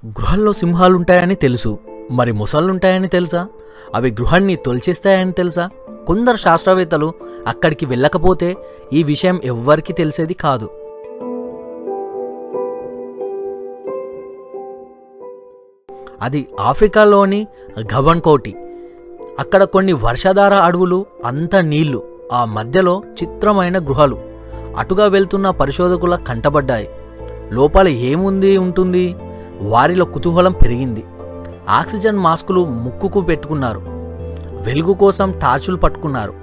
గృహల్లో సింహాలుంటాయని తెలుసు. మరి మొసళ్ళుంటాయని తెలుసా? అవి గృహాన్ని తొలిచేస్తాయని తెలుసా? కొందరు శాస్త్రవేత్తలు అక్కడికి వెళ్ళకపోతే ఈ విషయం ఎవ్వరికీ తెలిసేది కాదు. అది ఆఫ్రికాలోని గబన్ కోటి. అక్కడ కొన్ని వర్షాధార అడవులు, అంత నీళ్లు, ఆ మధ్యలో చిత్రమైన గృహలు అటుగా వెళ్తున్న పరిశోధకుల కంటబడ్డాయి. లోపల ఏముంది ఉంటుంది? వారిలో కుతూహలం పెరిగింది. ఆక్సిజన్ మాస్కులు ముక్కుకు పెట్టుకున్నారు. వెలుగు కోసం టార్చులు పట్టుకున్నారు.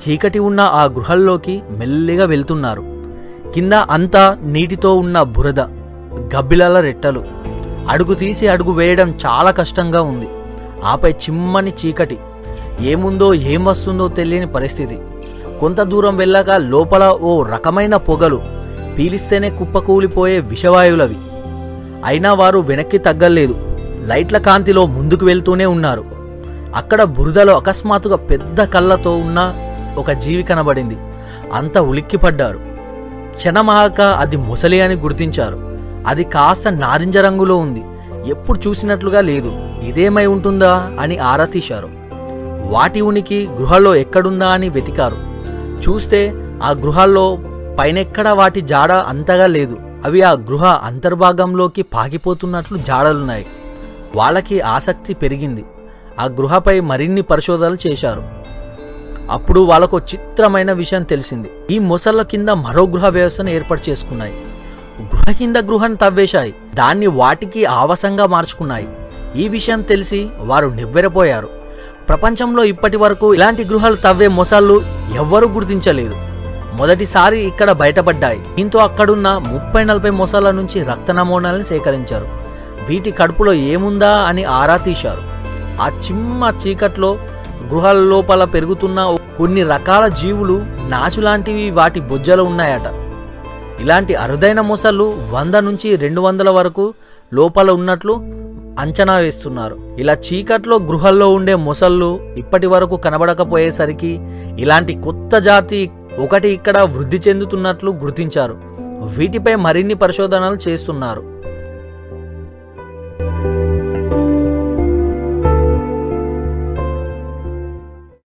చీకటి ఉన్న ఆ గృహల్లోకి మెల్లిగా వెళ్తున్నారు. కింద అంతా నీటితో ఉన్న బురద, గబ్బిలాల రెట్టలు. అడుగు తీసి అడుగు వేయడం చాలా కష్టంగా ఉంది. ఆపై చిమ్మని చీకటి. ఏముందో ఏం వస్తుందో తెలియని పరిస్థితి. కొంత దూరం వెళ్ళాక లోపల ఓ రకమైన పొగలు, పీలిస్తేనే కుప్పకూలిపోయే విషవాయువులవి. అయినా వారు వెనక్కి తగ్గలేదు. లైట్ల కాంతిలో ముందుకు వెళ్తూనే ఉన్నారు. అక్కడ బురదలో అకస్మాత్తుగా పెద్ద కళ్ళతో ఉన్న ఒక జీవి కనబడింది. అంతా ఉలిక్కిపడ్డారు. క్షణమాక అది మొసలి అని గుర్తించారు. అది కాస్త నారింజ రంగులో ఉంది. ఎప్పుడు చూసినట్లుగా లేదు. ఇదేమై ఉంటుందా అని ఆరా తీశారు. వాటి ఉనికి గృహలో ఎక్కడుందా అని వెతికారు. చూస్తే ఆ గృహాల్లో పైనెక్కడ వాటి జాడ అంతగా లేదు. అవి ఆ గృహ అంతర్భాగంలోకి పాకిపోతున్నట్లు జాడలున్నాయి. వాళ్ళకి ఆసక్తి పెరిగింది. ఆ గృహపై మరిన్ని పరిశోధనలు చేశారు. అప్పుడు వాళ్ళకు చిత్రమైన విషయం తెలిసింది. ఈ మొసళ్ళ కింద మరో గృహ వ్యవస్థను ఏర్పాటు చేసుకున్నాయి. గృహ కింద గృహాన్ని తవ్వేశాయి. దాన్ని వాటికి ఆవాసంగా మార్చుకున్నాయి. ఈ విషయం తెలిసి వారు నివ్వెరపోయారు. ప్రపంచంలో ఇప్పటి వరకు ఇలాంటి గృహాలు తవ్వే మొసళ్ళు ఎవ్వరూ గుర్తించలేదు. మొదటిసారి ఇక్కడ బయటపడ్డాయి. దీంతో అక్కడున్న 30-40 మొసళ్ళ నుంచి రక్త నమూనాలను సేకరించారు. వీటి కడుపులో ఏముందా అని ఆరా తీశారు. ఆ చిమ్మ చీకట్లో గృహాల లోపల పెరుగుతున్న కొన్ని రకాల జీవులు, నాచులాంటివి వాటి బొజ్జలు ఉన్నాయట. ఇలాంటి అరుదైన మొసళ్ళు 100 నుంచి 200 వరకు లోపల ఉన్నట్లు అంచనా వేస్తున్నారు. ఇలా చీకట్లో గృహల్లో ఉండే మొసళ్ళు ఇప్పటి వరకు కనబడకపోయేసరికి ఇలాంటి కొత్త జాతి ఒకటి ఇక్కడ వృద్ధి చెందుతున్నట్లు గుర్తించారు. వీటిపై మరిన్ని పరిశోధనలు చేస్తున్నారు.